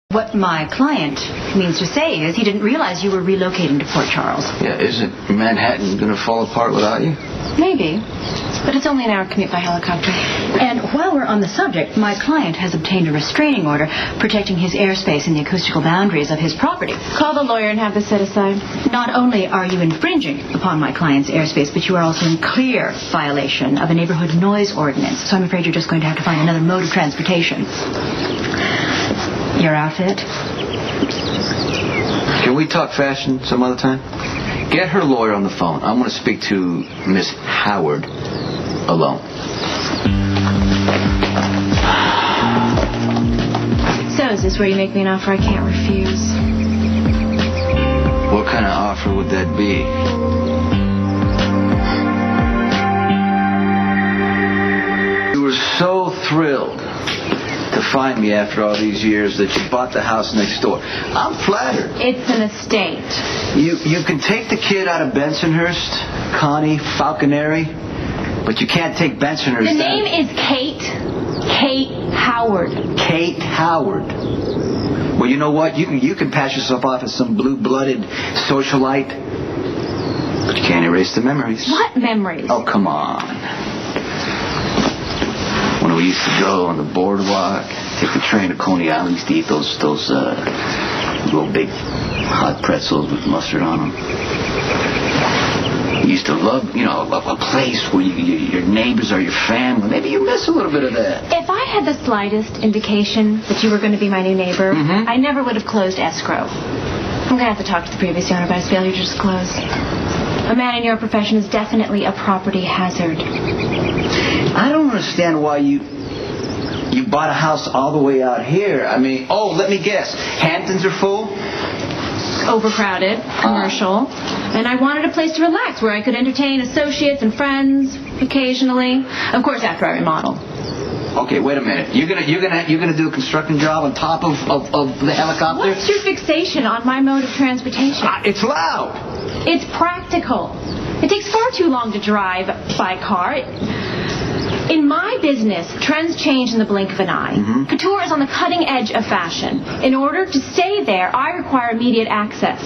What my client means to say is he didn't realize you were relocating to Port Charles. Yeah, isn't Manhattan going to fall apart without you? Maybe. But it's only an hour commute by helicopter. And while we're on the subject, my client has obtained a restraining order protecting his airspace and the acoustical boundaries of his property. Call the lawyer and have this set aside. Not only are you infringing upon my client's airspace, but you are also in clear violation of a neighborhood noise ordinance. So I'm afraid you're just going to have to find another mode of transportation. Your outfit? Can we talk fashion some other time? Get her lawyer on the phone. I want to speak to Miss Howard alone. So is this where you make me an offer I can't refuse? What kind of offer would that be? You were so thrilled to find me after all these years that you bought the house next door. I'm flattered. It's an estate. You can take the kid out of Bensonhurst, Connie Falconeri, but you can't take Bensonhurst. The name is Kate. Kate Howard. Kate Howard. Well, you know what? You can pass yourself off as some blue-blooded socialite, but you can't erase the memories. What memories? Oh, come on. When we used to go on the boardwalk, take the train to Coney Island, used to eat those little big hot pretzels with mustard on them. You used to love, a place where your neighbors are your family. Maybe you miss a little bit of that. If I had the slightest indication that you were going to be my new neighbor, I never would have closed escrow. I'm going to have to talk to the previous owner about his failure to disclose. A man in your profession is definitely a property hazard. I don't understand why you bought a house all the way out here. I mean, let me guess. Hamptons are full? Overcrowded, commercial, and I wanted a place to relax where I could entertain associates and friends occasionally. Of course, after I remodel. Okay, wait a minute. You're gonna do a construction job on top of the helicopter? What's your fixation on my mode of transportation? It's loud. It's practical. It takes far too long to drive by car. In my business, trends change in the blink of an eye. Couture is on the cutting edge of fashion. In order to stay there, I require immediate access.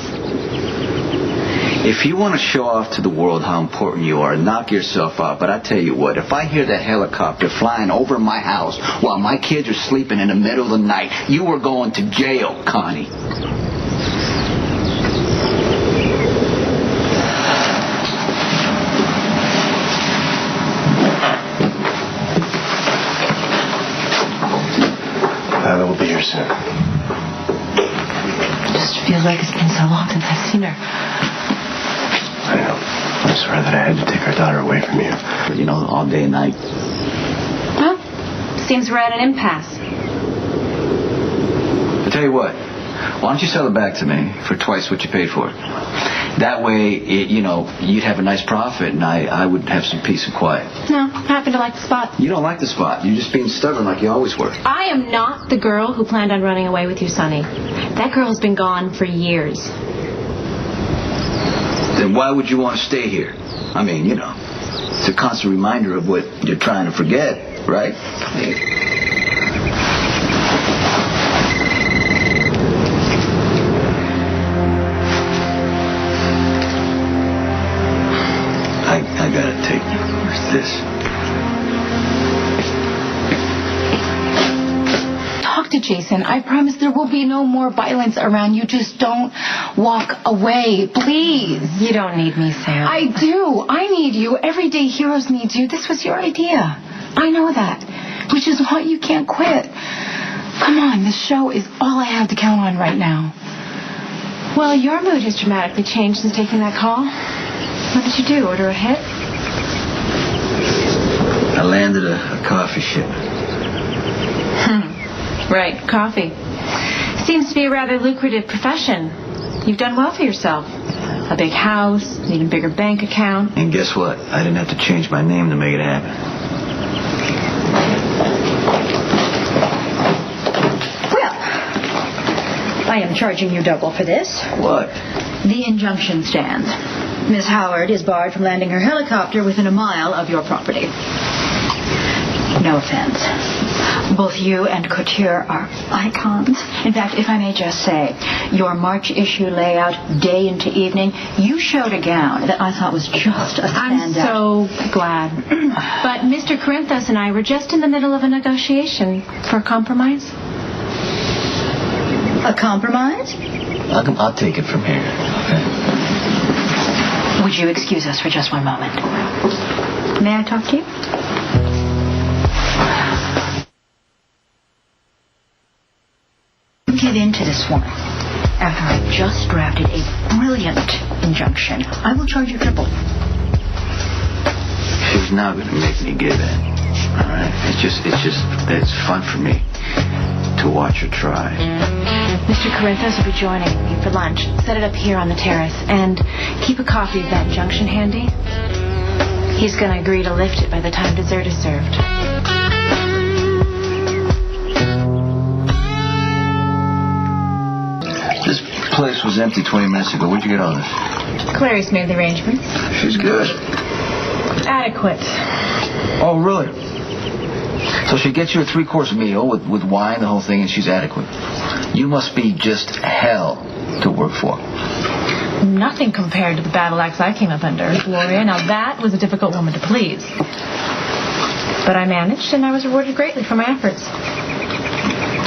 If you want to show off to the world how important you are, knock yourself out. But I tell you what, if I hear that helicopter flying over my house while my kids are sleeping in the middle of the night, you are going to jail, Connie. We'll be here soon. It just feels like it's been so long since I've seen her. I know. I'm sorry that I had to take our daughter away from you. All day and night. Well, seems we're at an impasse. I tell you what, why don't you sell it back to me for twice what you paid for it? That way, you'd have a nice profit, and I would have some peace and quiet. No, I happen to like the spot. You don't like the spot. You're just being stubborn like you always were. I am not the girl who planned on running away with you, Sonny. That girl has been gone for years. Then why would you want to stay here? I mean, it's a constant reminder of what you're trying to forget, right? I gotta take this. Talk to Jason. I promise there will be no more violence around you. Just don't walk away, please. You don't need me, Sam. I do. I need you. Everyday heroes need you. This was your idea. I know that. Which is why you can't quit. Come on, this show is all I have to count on right now. Well, your mood has dramatically changed since taking that call. What did you do? Order a hit? I landed a coffee ship. Right, coffee. Seems to be a rather lucrative profession. You've done well for yourself. A big house, need a bigger bank account. And guess what? I didn't have to change my name to make it happen. Well, I am charging you double for this. What? The injunction stands. Miss Howard is barred from landing her helicopter within a mile of your property. No offense. Both you and Couture are icons. In fact, if I may just say, your March issue layout, day into evening, you showed a gown that I thought was just a standout. I'm so glad. But Mr. Corinthos and I were just in the middle of a negotiation for a compromise. A compromise? I'll take it from here. Okay. Would you excuse us for just one moment? May I talk to you? Give in to this woman. After I just drafted a brilliant injunction, I will charge you triple. She's not going to make me give in. All right? It's fun for me to watch her try. Mr. Corinthos will be joining me for lunch. Set it up here on the terrace. And keep a copy of that injunction handy. He's going to agree to lift it by the time dessert is served. This place was empty 20 minutes ago. Where'd you get all this? Clary's made the arrangements. She's good. Adequate. Oh, really? So she gets you a 3-course meal with wine, the whole thing, and she's adequate. You must be just hell to work for. Nothing compared to the battle axe I came up under, Gloria. Now that was a difficult woman to please. But I managed, and I was rewarded greatly for my efforts.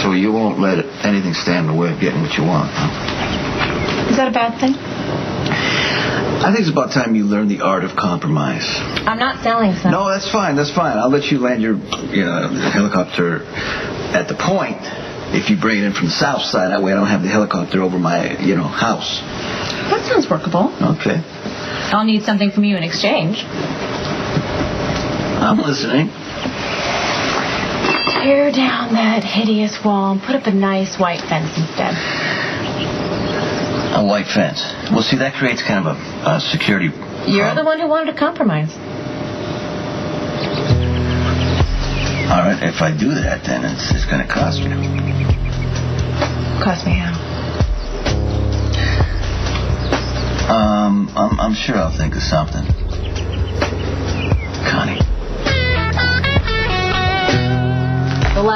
So you won't let anything stand in the way of getting what you want, huh? Is that a bad thing? I think it's about time you learn the art of compromise. I'm not selling something. No, that's fine. I'll let you land your helicopter at the point if you bring it in from the south side. That way I don't have the helicopter over my, house. That sounds workable. Okay. I'll need something from you in exchange. I'm listening. Tear down that hideous wall and put up a nice white fence instead. A white fence. Well, see, that creates kind of a security You're the one who wanted to compromise. All right, if I do that, then it's going to cost you. Cost me how? I'm sure I'll think of something. Connie.